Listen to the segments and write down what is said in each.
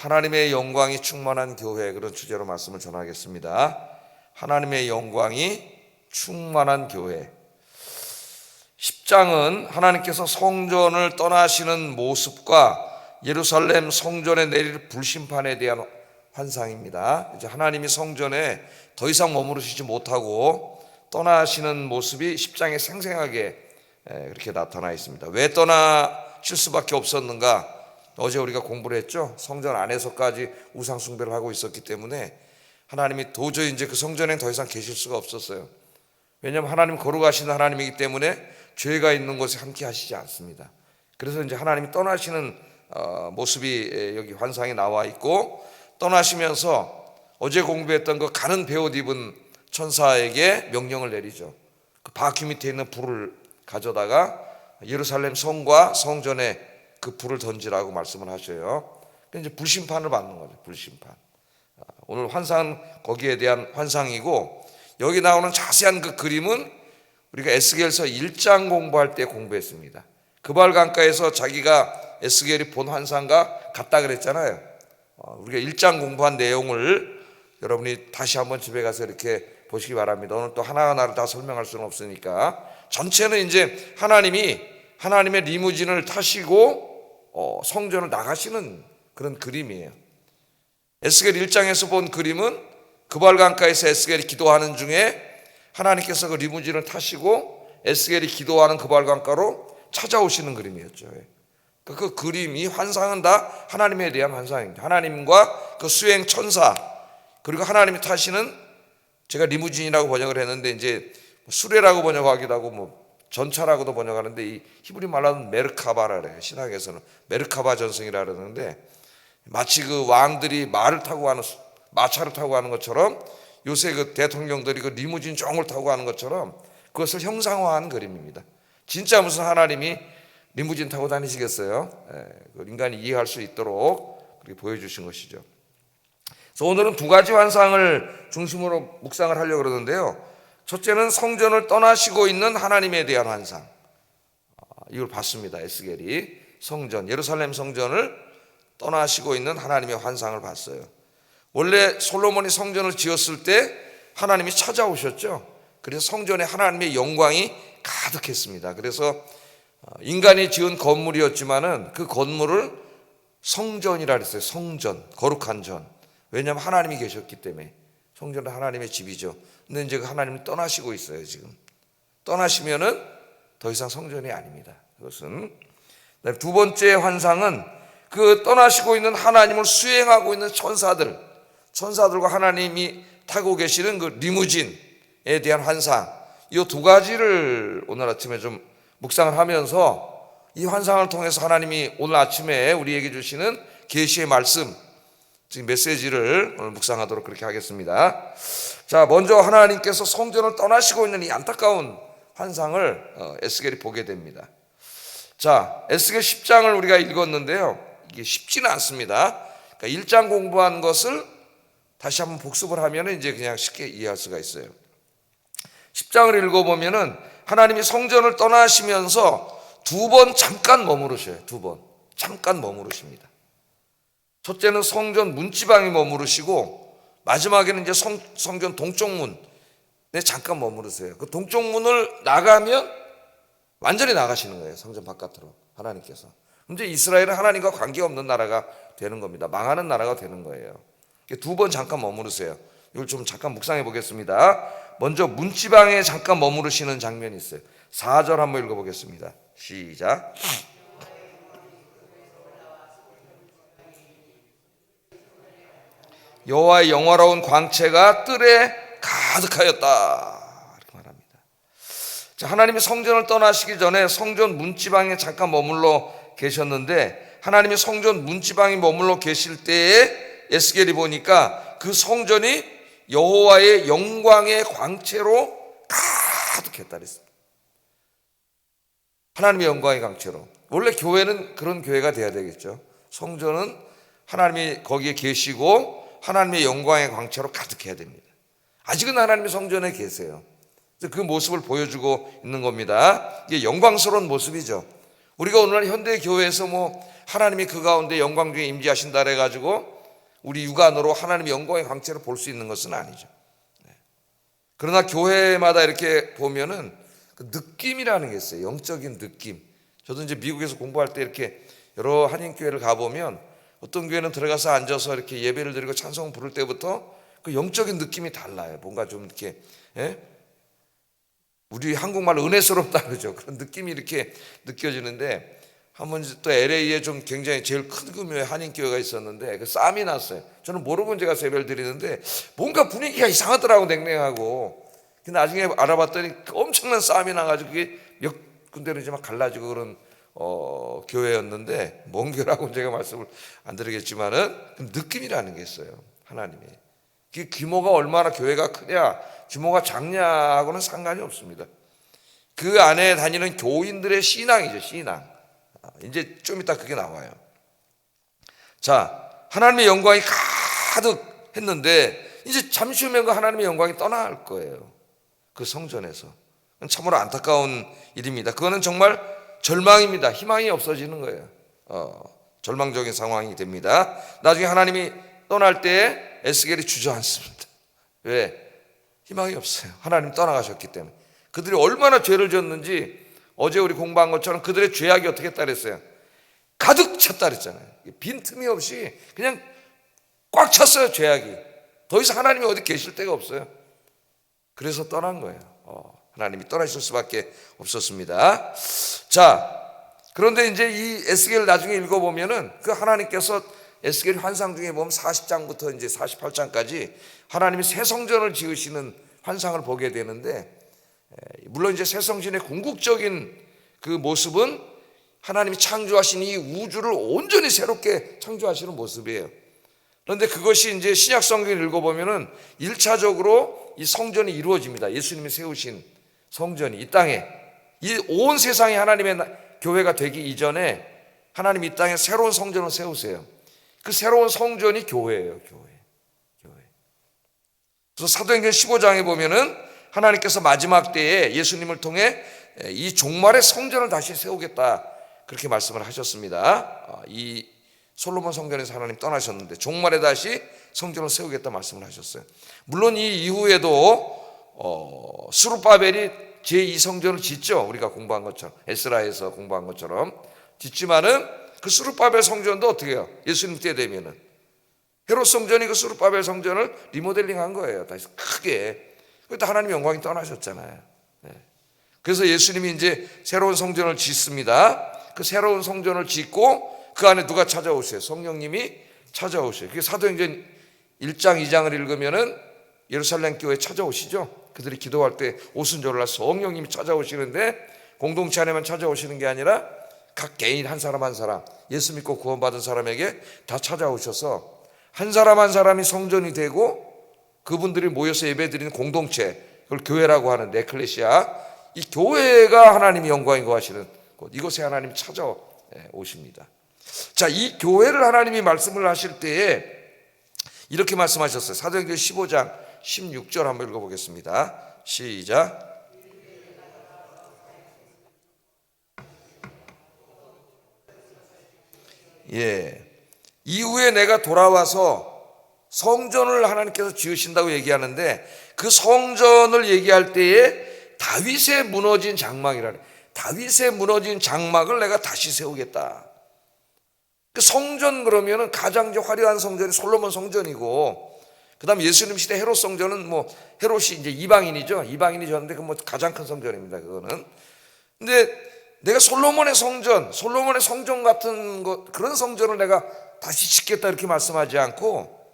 하나님의 영광이 충만한 교회, 그런 주제로 말씀을 전하겠습니다. 하나님의 영광이 충만한 교회. 10장은 하나님께서 성전을 떠나시는 모습과 예루살렘 성전에 내릴 불심판에 대한 환상입니다. 이제 하나님이 성전에 더 이상 머무르시지 못하고 떠나시는 모습이 10장에 생생하게 그렇게 나타나 있습니다. 왜 떠나실 수밖에 없었는가? 어제 우리가 공부를 했죠. 성전 안에서까지 우상 숭배를 하고 있었기 때문에 하나님이 도저히 이제 그 성전에 더 이상 계실 수가 없었어요. 왜냐하면 하나님 거룩하신 하나님이기 때문에 죄가 있는 곳에 함께 하시지 않습니다. 그래서 이제 하나님이 떠나시는 모습이 여기 환상에 나와 있고, 떠나시면서 어제 공부했던 그 가는 베옷 입은 천사에게 명령을 내리죠. 그 바퀴 밑에 있는 불을 가져다가 예루살렘 성과 성전에 그 불을 던지라고 말씀을 하셔요. 이제 불심판을 받는 거죠. 불심판. 오늘 환상은 거기에 대한 환상이고, 여기 나오는 자세한 그 그림은 우리가 에스겔서 1장 공부할 때 공부했습니다. 그발 강가에서 자기가 에스겔이 본 환상과 같다 그랬잖아요. 우리가 1장 공부한 내용을 여러분이 다시 한번 집에 가서 이렇게 보시기 바랍니다. 오늘 또 하나하나를 다 설명할 수는 없으니까 전체는 이제 하나님의 리무진을 타시고 성전을 나가시는 그런 그림이에요. 에스겔 1장에서 본 그림은 그발 강가에서 에스겔이 기도하는 중에 하나님께서 그 리무진을 타시고 에스겔이 기도하는 그발 강가로 찾아오시는 그림이었죠. 그 그림이, 환상은 다 하나님에 대한 환상입니다. 하나님과 그 수행 천사, 그리고 하나님이 타시는, 제가 리무진이라고 번역을 했는데 이제 수레라고 번역하기도 하고 전차라고도 번역하는데, 이 히브리 말로는 메르카바라 그래요. 신학에서는 메르카바 전승이라 그러는데, 마치 그 왕들이 말을 타고 가는, 마차를 타고 가는 것처럼, 요새 그 대통령들이 그 리무진 종을 타고 가는 것처럼 그것을 형상화한 그림입니다. 진짜 무슨 하나님이 리무진 타고 다니시겠어요? 인간이 이해할 수 있도록 그렇게 보여주신 것이죠. 그래서 오늘은 두 가지 환상을 중심으로 묵상을 하려고 그러는데요. 첫째는 성전을 떠나시고 있는 하나님에 대한 환상. 이걸 봤습니다. 에스겔이 성전, 예루살렘 성전을 떠나시고 있는 하나님의 환상을 봤어요. 원래 솔로몬이 성전을 지었을 때 하나님이 찾아오셨죠. 그래서 성전에 하나님의 영광이 가득했습니다. 그래서 인간이 지은 건물이었지만은 그 건물을 성전이라 그랬어요. 성전, 거룩한 전. 왜냐하면 하나님이 계셨기 때문에. 성전은 하나님의 집이죠. 근데 이제 그 하나님은 떠나시고 있어요. 지금 떠나시면은 더 이상 성전이 아닙니다. 그것은. 두 번째 환상은 그 떠나시고 있는 하나님을 수행하고 있는 천사들과 하나님이 타고 계시는 그 리무진에 대한 환상, 이 두 가지를 오늘 아침에 좀 묵상을 하면서, 이 환상을 통해서 하나님이 오늘 아침에 우리에게 주시는 계시의 말씀, 지금 메시지를 오늘 묵상하도록 그렇게 하겠습니다. 자, 먼저 하나님께서 성전을 떠나시고 있는 이 안타까운 환상을 에스겔이 보게 됩니다. 자, 에스겔 10장을 우리가 읽었는데요, 이게 쉽지는 않습니다. 그러니까 1장 공부한 것을 다시 한번 복습을 하면 이제 그냥 쉽게 이해할 수가 있어요. 10장을 읽어보면은 하나님이 성전을 떠나시면서 두 번 잠깐 머무르셔요. 두 번 잠깐 머무르십니다. 첫째는 성전 문지방에 머무르시고, 마지막에는 이제 성전 동쪽문에 잠깐 머무르세요. 그 동쪽문을 나가면 완전히 나가시는 거예요. 성전 바깥으로 하나님께서. 근데 이스라엘은 하나님과 관계없는 나라가 되는 겁니다. 망하는 나라가 되는 거예요. 두 번 잠깐 머무르세요. 이걸 좀 잠깐 묵상해 보겠습니다. 먼저 문지방에 잠깐 머무르시는 장면이 있어요. 4절 한번 읽어보겠습니다. 시작. 여호와의 영화로운 광채가 뜰에 가득하였다, 이렇게 말합니다. 자, 하나님이 성전을 떠나시기 전에 성전 문지방에 잠깐 머물러 계셨는데, 하나님이 성전 문지방에 머물러 계실 때에 에스겔이 보니까 그 성전이 여호와의 영광의 광채로 가득했다 그랬습니다. 하나님의 영광의 광채로. 원래 교회는 그런 교회가 돼야 되겠죠. 성전은 하나님이 거기에 계시고 하나님의 영광의 광채로 가득해야 됩니다. 아직은 하나님의 성전에 계세요. 그 모습을 보여주고 있는 겁니다. 이게 영광스러운 모습이죠. 우리가 오늘날 현대 교회에서 하나님이 그 가운데 영광 중에 임재하신다 해가지고 우리 육안으로 하나님의 영광의 광채를 볼 수 있는 것은 아니죠. 그러나 교회마다 이렇게 보면은 그 느낌이라는 게 있어요. 영적인 느낌. 저도 이제 미국에서 공부할 때 이렇게 여러 한인교회를 가보면 어떤 교회는 들어가서 앉아서 이렇게 예배를 드리고 찬송 부를 때부터 그 영적인 느낌이 달라요. 뭔가 좀 이렇게, 예? 우리 한국말 은혜스럽다 그러죠. 그런 느낌이 이렇게 느껴지는데, 한번 또 LA에 좀 굉장히 제일 큰 규모의 한인교회가 있었는데 그 싸움이 났어요. 저는 모르고 제가 예배를 드리는데 뭔가 분위기가 이상하더라고, 냉랭하고. 근데 나중에 알아봤더니 엄청난 싸움이 나가지고 그게 몇 군데로 이제 막 갈라지고 그런 교회였는데, 뭔 교회라고 제가 말씀을 안 드리겠지만은 그 느낌이라는 게 있어요. 하나님의 그 규모가 얼마나 교회가 크냐 규모가 작냐하고는 상관이 없습니다. 그 안에 다니는 교인들의 신앙이죠. 신앙. 이제 좀 이따 그게 나와요. 자, 하나님의 영광이 가득 했는데 이제 잠시 후면 그 하나님의 영광이 떠날 거예요. 그 성전에서. 참으로 안타까운 일입니다. 그거는 정말 절망입니다. 희망이 없어지는 거예요. 절망적인 상황이 됩니다. 나중에 하나님이 떠날 때 에스겔이 주저앉습니다. 왜? 희망이 없어요. 하나님 떠나가셨기 때문에. 그들이 얼마나 죄를 졌는지 어제 우리 공부한 것처럼 그들의 죄악이 어떻게 했다 그랬어요? 가득 찼다 그랬잖아요. 빈틈이 없이 그냥 꽉 찼어요, 죄악이. 더 이상 하나님이 어디 계실 데가 없어요. 그래서 떠난 거예요. 하나님이 떠나실 수밖에 없었습니다. 자, 그런데 이제 이 에스겔을 나중에 읽어보면은 그 하나님께서 에스겔 환상 중에 보면 40장부터 이제 48장까지 하나님이 새 성전을 지으시는 환상을 보게 되는데, 물론 이제 새 성전의 궁극적인 그 모습은 하나님이 창조하신 이 우주를 온전히 새롭게 창조하시는 모습이에요. 그런데 그것이 이제 신약 성경을 읽어보면은 1차적으로 이 성전이 이루어집니다. 예수님이 세우신 성전이 이 땅에, 이 온 세상이 하나님의 교회가 되기 이전에 하나님이 이 땅에 새로운 성전을 세우세요. 그 새로운 성전이 교회예요. 교회. 그래서 사도행전 15장에 보면은 하나님께서 마지막 때에 예수님을 통해 이 종말의 성전을 다시 세우겠다 그렇게 말씀을 하셨습니다. 이 솔로몬 성전에서 하나님 떠나셨는데 종말에 다시 성전을 세우겠다 말씀을 하셨어요. 물론 이 이후에도 스룹바벨이 제2성전을 짓죠. 우리가 공부한 것처럼, 에스라에서 공부한 것처럼 짓지만은 그 스룹바벨 성전도 어떻게 해요? 예수님 때 되면은 헤롯 성전이 그 스룹바벨 성전을 리모델링한 거예요. 다시 크게. 그때 하나님 영광이 떠나셨잖아요. 그래서 예수님이 이제 새로운 성전을 짓습니다. 그 새로운 성전을 짓고 그 안에 누가 찾아오세요? 성령님이 찾아오세요. 그게 사도행전 1장 2장을 읽으면은 예루살렘 교회에 찾아오시죠. 그들이 기도할 때 오순절을 날 성령님이 찾아오시는데 공동체 안에만 찾아오시는 게 아니라 각 개인 한 사람 한 사람, 예수 믿고 구원받은 사람에게 다 찾아오셔서 한 사람 한 사람이 성전이 되고 그분들이 모여서 예배드리는 공동체, 그걸 교회라고 하는 에클레시아, 이 교회가 하나님의 영광이고 하시는 곳, 이곳에 하나님이 찾아오십니다. 자, 이 교회를 하나님이 말씀을 하실 때에 이렇게 말씀하셨어요. 사도행전 15장 16절 한번 읽어보겠습니다. 시작. 이후에 내가 돌아와서 성전을 하나님께서 지으신다고 얘기하는데 그 성전을 얘기할 때에 다윗의 무너진 장막이라는, 다윗의 무너진 장막을 내가 다시 세우겠다. 그 성전 그러면은 가장 이제 화려한 성전이 솔로몬 성전이고, 그 다음 예수님 시대 헤롯 성전은 뭐 헤롯이 이제 이방인이죠. 이방인이 졌는데 그 뭐 가장 큰 성전입니다. 그거는. 근데 내가 솔로몬의 성전 같은 것, 그런 성전을 내가 다시 짓겠다 이렇게 말씀하지 않고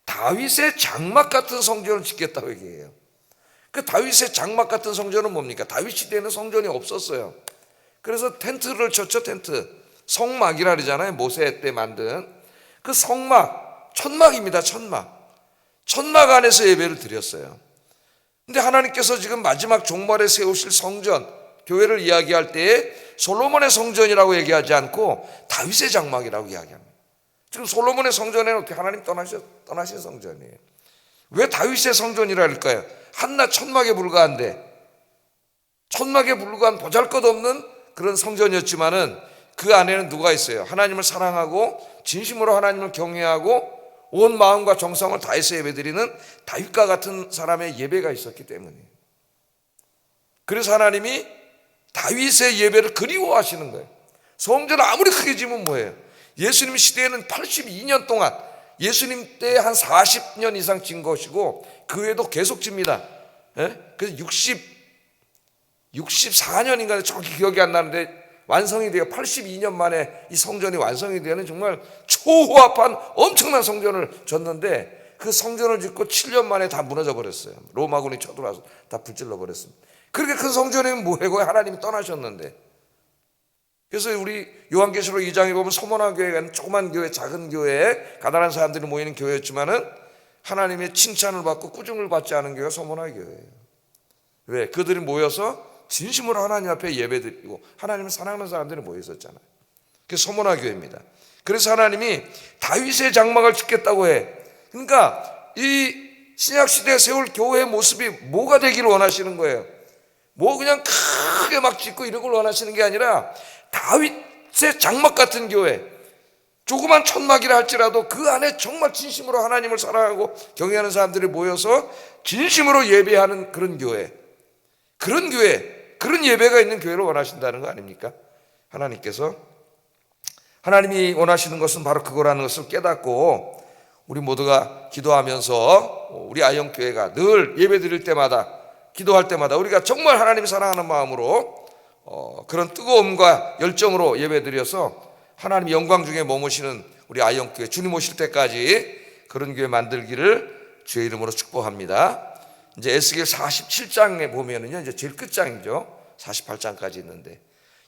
다윗의 장막 같은 성전을 짓겠다고 얘기해요. 그 다윗의 장막 같은 성전은 뭡니까? 다윗 시대에는 성전이 없었어요. 그래서 텐트를 쳤죠. 텐트. 성막이라 그러잖아요. 모세 때 만든 그 성막, 천막입니다. 천막 안에서 예배를 드렸어요. 근데 하나님께서 지금 마지막 종말에 세우실 성전, 교회를 이야기할 때에 솔로몬의 성전이라고 얘기하지 않고 다윗의 장막이라고 이야기합니다. 지금 솔로몬의 성전에는 어떻게 하나님 떠나신 성전이에요. 왜 다윗의 성전이라 할까요? 한낱 천막에 불과한데, 천막에 불과한 보잘것없는 그런 성전이었지만은 그 안에는 누가 있어요? 하나님을 사랑하고 진심으로 하나님을 경외하고 온 마음과 정성을 다해서 예배드리는 다윗과 같은 사람의 예배가 있었기 때문이에요. 그래서 하나님이 다윗의 예배를 그리워하시는 거예요. 성전을 아무리 크게 지으면 뭐예요? 예수님 시대에는 82년 동안 예수님 때 한 40년 이상 진 것이고 그 외에도 계속 집니다. 그래서 64년인가 정확히 기억이 안 나는데 완성이 돼요. 82년 만에 이 성전이 완성이 되는 정말 초호합한 엄청난 성전을 졌는데 그 성전을 짓고 7년 만에 다 무너져 버렸어요. 로마군이 쳐들어와서 다 불질러 버렸습니다. 그렇게 큰 성전이 뭐예요? 하나님이 떠나셨는데. 그래서 우리 요한계시록 2장에 보면 소모나 교회가 조그만 교회, 작은 교회에 가난한 사람들이 모이는 교회였지만은 하나님의 칭찬을 받고 꾸중을 받지 않은 교회가 소모나 교회예요. 왜? 그들이 모여서 진심으로 하나님 앞에 예배드리고 하나님을 사랑하는 사람들이 모여 있었잖아요. 그게 소모나 교회입니다. 그래서 하나님이 다윗의 장막을 짓겠다고 해. 그러니까 이 신약 시대에 세울 교회의 모습이 뭐가 되기를 원하시는 거예요. 뭐 그냥 크게 막 짓고 이런 걸 원하시는 게 아니라 다윗의 장막 같은 교회, 조그만 천막이라 할지라도 그 안에 정말 진심으로 하나님을 사랑하고 경외하는 사람들이 모여서 진심으로 예배하는 그런 교회, 그런 교회, 그런 예배가 있는 교회를 원하신다는 거 아닙니까? 하나님께서 하나님이 원하시는 것은 바로 그거라는 것을 깨닫고 우리 모두가 기도하면서 우리 아영교회가 늘 예배 드릴 때마다 기도할 때마다 우리가 정말 하나님 사랑하는 마음으로 그런 뜨거움과 열정으로 예배 드려서 하나님 영광 중에 머무시는 우리 아영교회 주님 오실 때까지 그런 교회 만들기를 주의 이름으로 축복합니다. 이제 에스겔 47장에 보면은요, 이제 제일 끝장이죠. 48장까지 있는데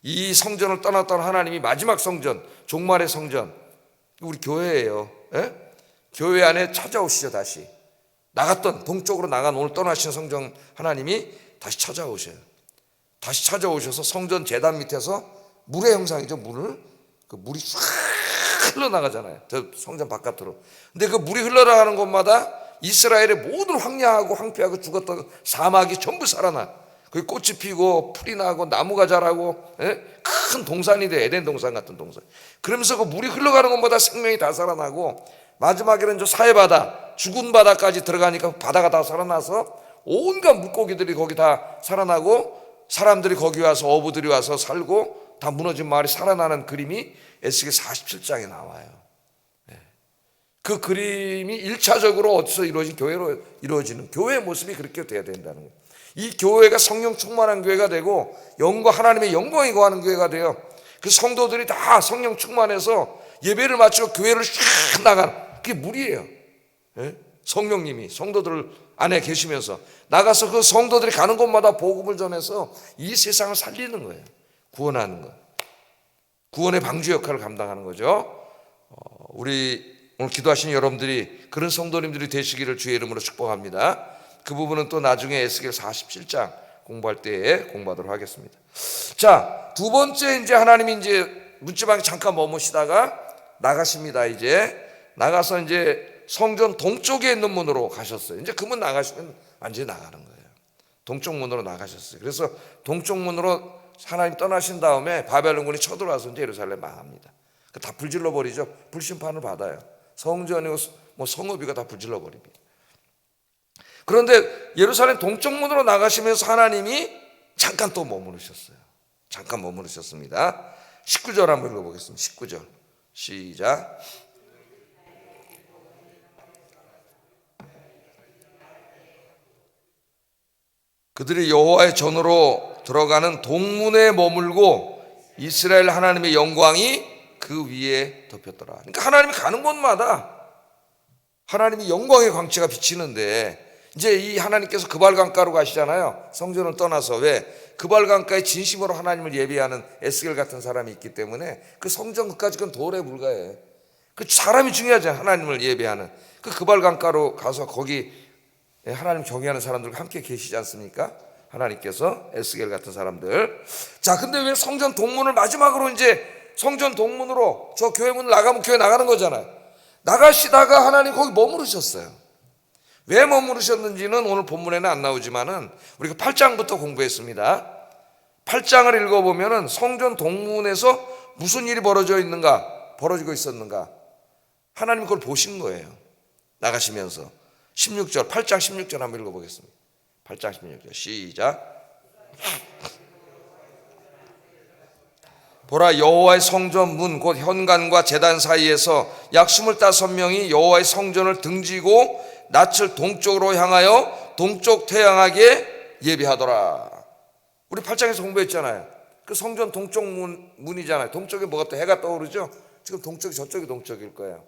이 성전을 떠났던 하나님이 마지막 성전, 종말의 성전, 우리 교회예요. 예? 교회 안에 찾아오시죠. 다시 나갔던 동쪽으로 나간 오늘 떠나신 성전 하나님이 다시 찾아오셔요. 다시 찾아오셔서 성전 제단 밑에서 물의 형상이죠. 그 물이 쫙 흘러나가잖아요. 저 성전 바깥으로. 근데 그 물이 흘러나가는 곳마다 이스라엘의 모든 황량하고 황폐하고 죽었던 사막이 전부 살아나. 거기 꽃이 피고 풀이 나고 나무가 자라고 큰 동산이 돼. 에덴 동산 같은 동산. 그러면서 그 물이 흘러가는 곳마다 생명이 다 살아나고 마지막에는 저 사해바다, 죽은 바다까지 들어가니까 바다가 다 살아나서 온갖 물고기들이 거기 다 살아나고 사람들이 거기 와서 어부들이 와서 살고 다 무너진 마을이 살아나는 그림이 에스겔 47장에 나와요. 그 그림이 1차적으로 어디서 이루어진 교회로 이루어지는 교회의 모습이 그렇게 돼야 된다는 거예요. 이 교회가 성령 충만한 교회가 되고 하나님의 영광이 거하는 교회가 돼요. 그 성도들이 다 성령 충만해서 예배를 마치고 교회를 쫙 나가는 그게 물이에요. 성령님이 성도들 안에 계시면서 나가서 그 성도들이 가는 곳마다 복음을 전해서 이 세상을 살리는 거예요. 구원하는 거. 구원의 방주 역할을 감당하는 거죠. 우리 오늘 기도하신 여러분들이 그런 성도님들이 되시기를 주의 이름으로 축복합니다. 그 부분은 또 나중에 에스겔 47장 공부할 때에 공부하도록 하겠습니다. 자, 두 번째 이제 하나님이 이제 문지방에 잠깐 머무시다가 나가십니다. 이제 나가서 이제 성전 동쪽에 있는 문으로 가셨어요. 이제 그 문 나가시면 완전히 나가는 거예요. 동쪽 문으로 나가셨어요. 그래서 동쪽 문으로 하나님 떠나신 다음에 바벨론군이 쳐들어와서 이제 예루살렘 망합니다. 다 불질러 버리죠. 불심판을 받아요. 성전이고 뭐 성읍이가 다 불질러 버립니다. 그런데 예루살렘 동쪽 문으로 나가시면서 하나님이 잠깐 또 머무르셨어요. 잠깐 머무르셨습니다. 19절 한번 읽어보겠습니다. 19절 시작. 그들이 여호와의 전으로 들어가는 동문에 머물고 이스라엘 하나님의 영광이 그 위에 덮였더라. 그러니까 하나님이 가는 곳마다 하나님이 영광의 광채가 비치는데 이제 이 하나님께서 그발강가로 가시잖아요. 성전을 떠나서. 왜? 그발강가에 진심으로 하나님을 예배하는 에스겔 같은 사람이 있기 때문에 그 성전 끝까지 그건 도래 불가해. 그 사람이 중요하잖아요. 하나님을 예배하는 그 그발강가로 가서 거기 하나님 경외하는 사람들과 함께 계시지 않습니까? 하나님께서 에스겔 같은 사람들. 자, 근데 왜 성전 동문을 마지막으로 이제 성전 동문으로 저 교회 문을 나가면 교회 나가는 거잖아요. 나가시다가 하나님 거기 머무르셨어요. 왜 머무르셨는지는 오늘 본문에는 안 나오지만은 우리가 8장부터 공부했습니다. 8장을 읽어보면은 성전 동문에서 무슨 일이 벌어지고 있었는가 하나님 그걸 보신 거예요. 나가시면서 16절, 8장 16절 한번 읽어보겠습니다. 8장 16절 시작. 보라, 여호와의 성전 문 곧 현관과 제단 사이에서 약 25명이 여호와의 성전을 등지고 낯을 동쪽으로 향하여 동쪽 태양하게 예비하더라. 우리 8장에서 공부했잖아요. 그 성전 동쪽 문이잖아요. 동쪽에 뭐가 또 해가 떠오르죠. 지금 동쪽이 저쪽이 동쪽일 거예요.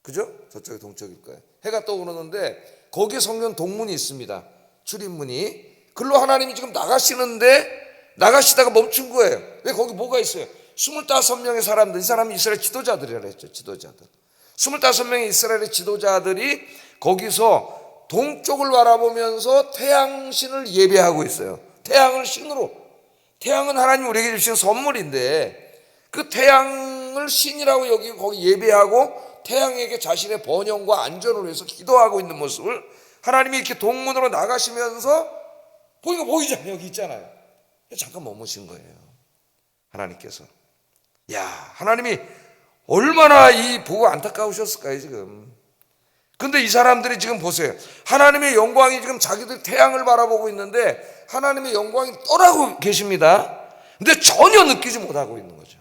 그죠? 저쪽이 동쪽일 거예요. 해가 떠오르는데 거기에 성전 동문이 있습니다. 출입문이. 글로 하나님이 지금 나가시는데 나가시다가 멈춘 거예요. 왜? 거기 뭐가 있어요? 25명의 사람들, 이 사람이 이스라엘 지도자들이라고 했죠. 지도자들. 25명의 이스라엘의 지도자들이 거기서 동쪽을 바라보면서 태양신을 예배하고 있어요. 태양을 신으로. 태양은 하나님 우리에게 주신 선물인데 그 태양을 신이라고 여기고 거기 예배하고 태양에게 자신의 번영과 안전을 위해서 기도하고 있는 모습을 하나님이 이렇게 동문으로 나가시면서 보니까 보이잖아요. 여기 있잖아요. 잠깐 머무신 거예요. 하나님께서. 야, 하나님이 얼마나 이 보고 안타까우셨을까요 지금. 근데 이 사람들이 지금 보세요. 하나님의 영광이 지금 자기들 태양을 바라보고 있는데 하나님의 영광이 떠나고 계십니다. 근데 전혀 느끼지 못하고 있는 거죠.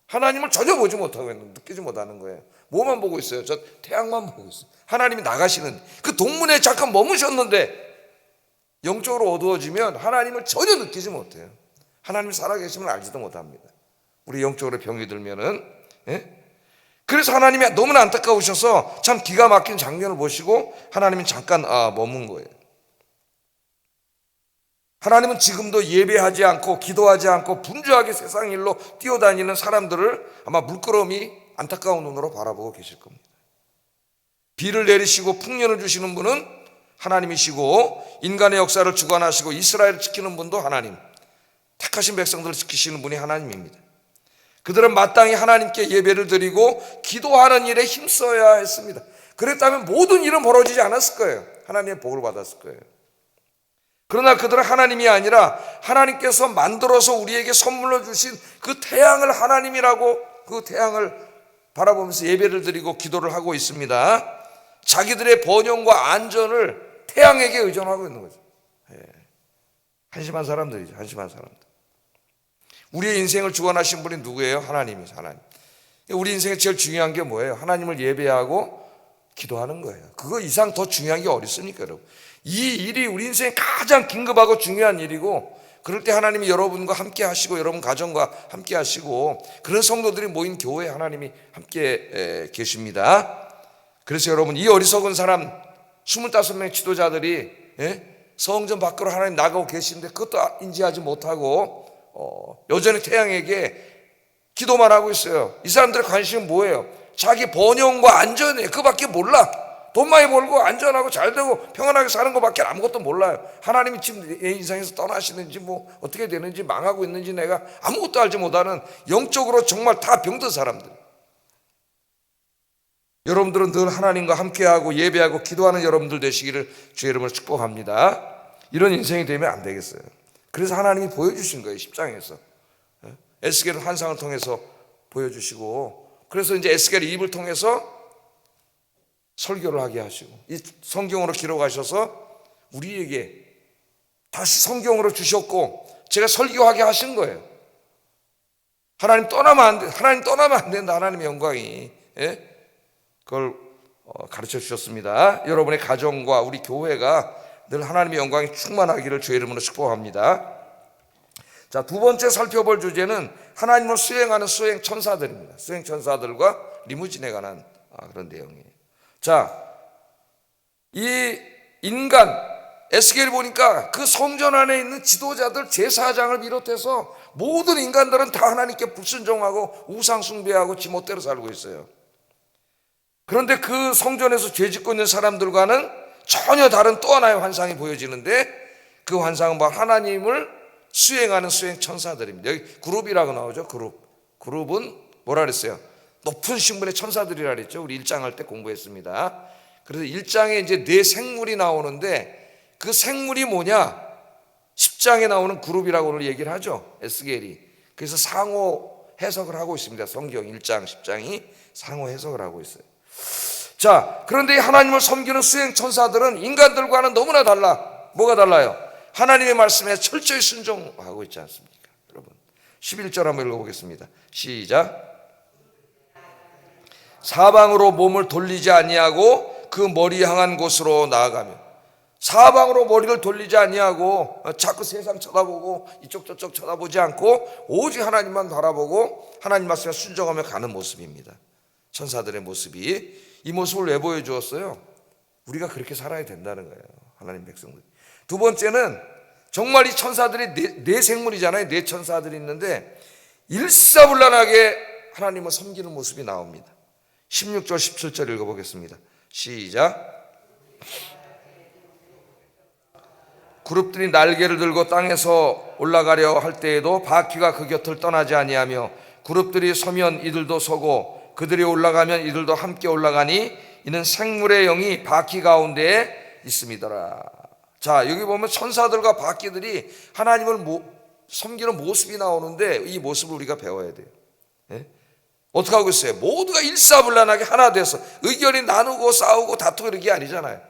하나님을 전혀 보지 못하고 있는, 느끼지 못하는 거예요. 뭐만 보고 있어요? 저 태양만 보고 있어요. 하나님이 나가시는 그 동문에 잠깐 머무셨는데 영적으로 어두워지면 하나님을 전혀 느끼지 못해요. 하나님이 살아계심을 알지도 못합니다. 우리 영적으로 병이 들면은. 그래서 하나님이 너무나 안타까우셔서 참 기가 막힌 장면을 보시고 하나님은 잠깐 머문 거예요. 하나님은 지금도 예배하지 않고 기도하지 않고 분주하게 세상 일로 뛰어다니는 사람들을 아마 물끄러미 안타까운 눈으로 바라보고 계실 겁니다. 비를 내리시고 풍년을 주시는 분은 하나님이시고 인간의 역사를 주관하시고 이스라엘을 지키는 분도 하나님, 택하신 백성들을 지키시는 분이 하나님입니다. 그들은 마땅히 하나님께 예배를 드리고 기도하는 일에 힘써야 했습니다. 그랬다면 모든 일은 벌어지지 않았을 거예요. 하나님의 복을 받았을 거예요. 그러나 그들은 하나님이 아니라 하나님께서 만들어서 우리에게 선물로 주신 그 태양을 하나님이라고 그 태양을 바라보면서 예배를 드리고 기도를 하고 있습니다. 자기들의 번영과 안전을 태양에게 의존하고 있는 거죠. 한심한 사람들이죠. 한심한 사람들. 우리의 인생을 주관하신 분이 누구예요? 하나님이죠. 하나님. 우리 인생에 제일 중요한 게 뭐예요? 하나님을 예배하고 기도하는 거예요. 그거 이상 더 중요한 게 어디 있습니까, 여러분? 이 일이 우리 인생에 가장 긴급하고 중요한 일이고, 그럴 때 하나님이 여러분과 함께 하시고 여러분 가정과 함께 하시고 그런 성도들이 모인 교회에 하나님이 함께 계십니다. 그래서 여러분, 이 어리석은 사람 25명 지도자들이 성전 밖으로 하나님 나가고 계시는데 그것도 인지하지 못하고 여전히 태양에게 기도만 하고 있어요. 이 사람들의 관심은 뭐예요? 자기 번영과 안전이에요. 그밖에 몰라. 돈 많이 벌고 안전하고 잘되고 평안하게 사는 것밖에 아무것도 몰라요. 하나님이 지금 내 인생에서 떠나시는지 뭐 어떻게 되는지 망하고 있는지 내가 아무것도 알지 못하는 영적으로 정말 다 병든 사람들. 여러분들은 늘 하나님과 함께하고 예배하고 기도하는 여러분들 되시기를 주의 이름으로 축복합니다. 이런 인생이 되면 안 되겠어요. 그래서 하나님이 보여주신 거예요. 10장에서 에스겔 환상을 통해서 보여주시고, 그래서 이제 에스겔의 입을 통해서 설교를 하게 하시고 이 성경으로 기록하셔서 우리에게 다시 성경으로 주셨고 제가 설교하게 하신 거예요. 하나님 떠나면 안 돼. 하나님 떠나면 안 된다. 하나님의 영광이. 그걸 가르쳐 주셨습니다. 여러분의 가정과 우리 교회가 늘 하나님의 영광이 충만하기를 주의 이름으로 축복합니다. 자, 두 번째 살펴볼 주제는 하나님을 수행하는 수행 천사들입니다. 수행 천사들과 리무진에 관한 그런 내용이에요. 자, 이 인간 에스겔 보니까 그 성전 안에 있는 지도자들 제사장을 비롯해서 모든 인간들은 다 하나님께 불순종하고 우상 숭배하고 지멋대로 살고 있어요. 그런데 그 성전에서 죄 짓고 있는 사람들과는 전혀 다른 또 하나의 환상이 보여지는데 그 환상은 바로 하나님을 수행하는 수행 천사들입니다. 여기 그룹이라고 나오죠. 그룹은 뭐라 그랬어요? 높은 신분의 천사들이라 그랬죠. 우리 1장 할 때 공부했습니다. 그래서 1장에 이제 네 생물이 나오는데 그 생물이 뭐냐? 10장에 나오는 그룹이라고 오늘 얘기를 하죠. 에스겔이. 그래서 상호 해석을 하고 있습니다. 성경 1장, 10장이 상호 해석을 하고 있어요. 자, 그런데 하나님을 섬기는 수행 천사들은 인간들과는 너무나 달라. 뭐가 달라요? 하나님의 말씀에 철저히 순종하고 있지 않습니까? 여러분 11절 한번 읽어보겠습니다. 시작. 사방으로 몸을 돌리지 아니하고 그 머리 향한 곳으로 나아가며. 사방으로 머리를 돌리지 아니하고 자꾸 세상 쳐다보고 이쪽 저쪽 쳐다보지 않고 오직 하나님만 바라보고 하나님 말씀에 순종하며 가는 모습입니다. 천사들의 모습이. 이 모습을 왜 보여주었어요? 우리가 그렇게 살아야 된다는 거예요. 하나님 백성들. 두 번째는 정말 이 천사들이 네 생물이잖아요. 네 천사들이 있는데 일사불란하게 하나님을 섬기는 모습이 나옵니다. 16절 17절 읽어보겠습니다. 시작. 그룹들이 날개를 들고 땅에서 올라가려 할 때에도 바퀴가 그 곁을 떠나지 아니하며 그룹들이 서면 이들도 서고 그들이 올라가면 이들도 함께 올라가니 이는 생물의 영이 바퀴 가운데에 있음이더라. 자, 여기 보면 천사들과 바퀴들이 하나님을 섬기는 모습이 나오는데 이 모습을 우리가 배워야 돼요. 예? 어떻게 하고 있어요? 모두가 일사불란하게 하나 돼서 의견이 나누고 싸우고 다투고 이런 게 아니잖아요.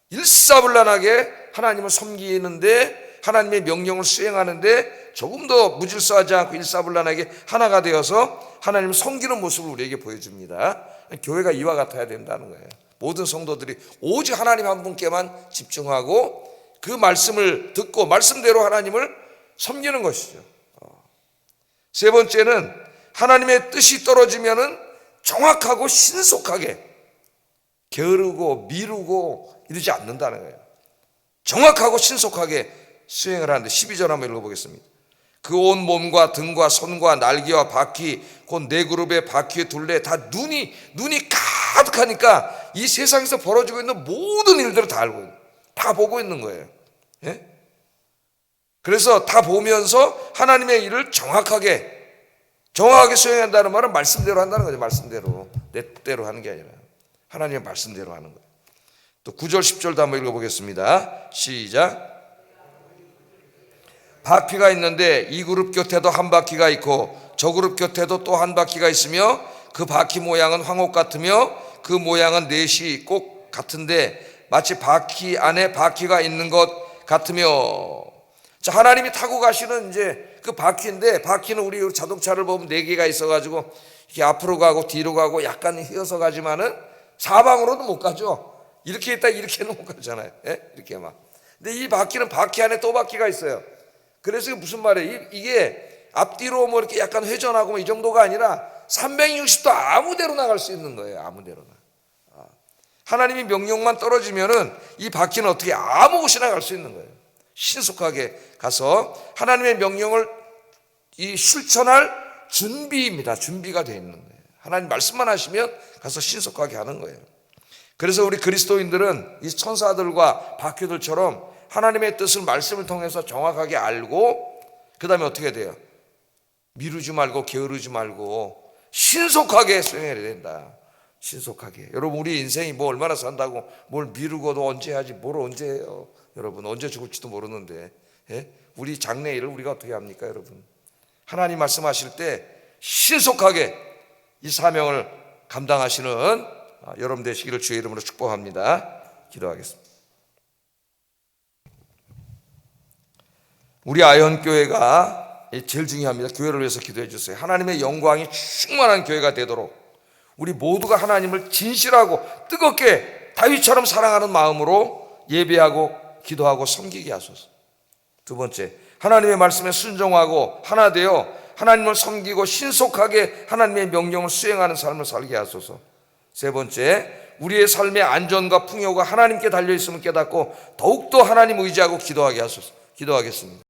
일사불란하게 하나님을 섬기는데 하나님의 명령을 수행하는데 조금 더 무질서하지 않고 일사불란하게 하나가 되어서 하나님을 섬기는 모습을 우리에게 보여줍니다. 교회가 이와 같아야 된다는 거예요. 모든 성도들이 오직 하나님 한 분께만 집중하고 그 말씀을 듣고 말씀대로 하나님을 섬기는 것이죠. 세 번째는 하나님의 뜻이 떨어지면은 정확하고 신속하게 게으르고 미루고 이러지 않는다는 거예요. 정확하고 신속하게 수행을 하는데 12절 한번 읽어보겠습니다. 그 온 몸과 등과 손과 날개와 바퀴 곧 네 그룹의 바퀴의 둘레 다 눈이 가득하니까 이 세상에서 벌어지고 있는 모든 일들을 다 알고 있는, 다 보고 있는 거예요. 예? 그래서 다 보면서 하나님의 일을 정확하게 수행한다는 말은 말씀대로 한다는 거죠. 말씀대로, 내 뜻대로 하는 게 아니라 하나님의 말씀대로 하는 거예요. 또 9절 10절도 한번 읽어보겠습니다. 시작. 바퀴가 있는데 이 그룹 곁에도 한 바퀴가 있고 저 그룹 곁에도 또 한 바퀴가 있으며 그 바퀴 모양은 황옥 같으며 그 모양은 넷이 꼭 같은데 마치 바퀴 안에 바퀴가 있는 것 같으며. 자, 하나님이 타고 가시는 이제 그 바퀴인데 바퀴는 우리 자동차를 보면 네 개가 있어가지고 이렇게 앞으로 가고 뒤로 가고 약간 휘어서 가지만은 사방으로는 못 가죠. 이렇게 있다 이렇게는 못 가잖아요. 예? 이렇게 막. 근데 이 바퀴는 바퀴 안에 또 바퀴가 있어요. 그래서 이게 무슨 말이에요? 이게 앞뒤로 뭐 이렇게 약간 회전하고 뭐 이 정도가 아니라 360도 아무데로 나갈 수 있는 거예요. 아무데로나. 하나님이 명령만 떨어지면은 이 바퀴는 어떻게 아무 곳이나 갈 수 있는 거예요. 신속하게 가서 하나님의 명령을 이 실천할 준비입니다. 준비가 되어 있는 거예요. 하나님 말씀만 하시면 가서 신속하게 하는 거예요. 그래서 우리 그리스도인들은 이 천사들과 바퀴들처럼 하나님의 뜻을 말씀을 통해서 정확하게 알고 그 다음에 어떻게 돼요? 미루지 말고 게으르지 말고 신속하게 수행해야 된다. 신속하게. 여러분 우리 인생이 뭐 얼마나 산다고 뭘 미루고도 언제 하지 뭘 언제 해요. 여러분 언제 죽을지도 모르는데 예? 우리 장래일을 우리가 어떻게 합니까 여러분? 하나님 말씀하실 때 신속하게 이 사명을 감당하시는 여러분 되시기를 주의 이름으로 축복합니다. 기도하겠습니다. 우리 아현교회가 제일 중요합니다. 교회를 위해서 기도해 주세요. 하나님의 영광이 충만한 교회가 되도록 우리 모두가 하나님을 진실하고 뜨겁게 다윗처럼 사랑하는 마음으로 예배하고 기도하고 섬기게 하소서. 두 번째, 하나님의 말씀에 순종하고 하나 되어 하나님을 섬기고 신속하게 하나님의 명령을 수행하는 삶을 살게 하소서. 세 번째, 우리의 삶의 안전과 풍요가 하나님께 달려있음을 깨닫고 더욱더 하나님 의지하고 기도하게 하소서. 기도하겠습니다.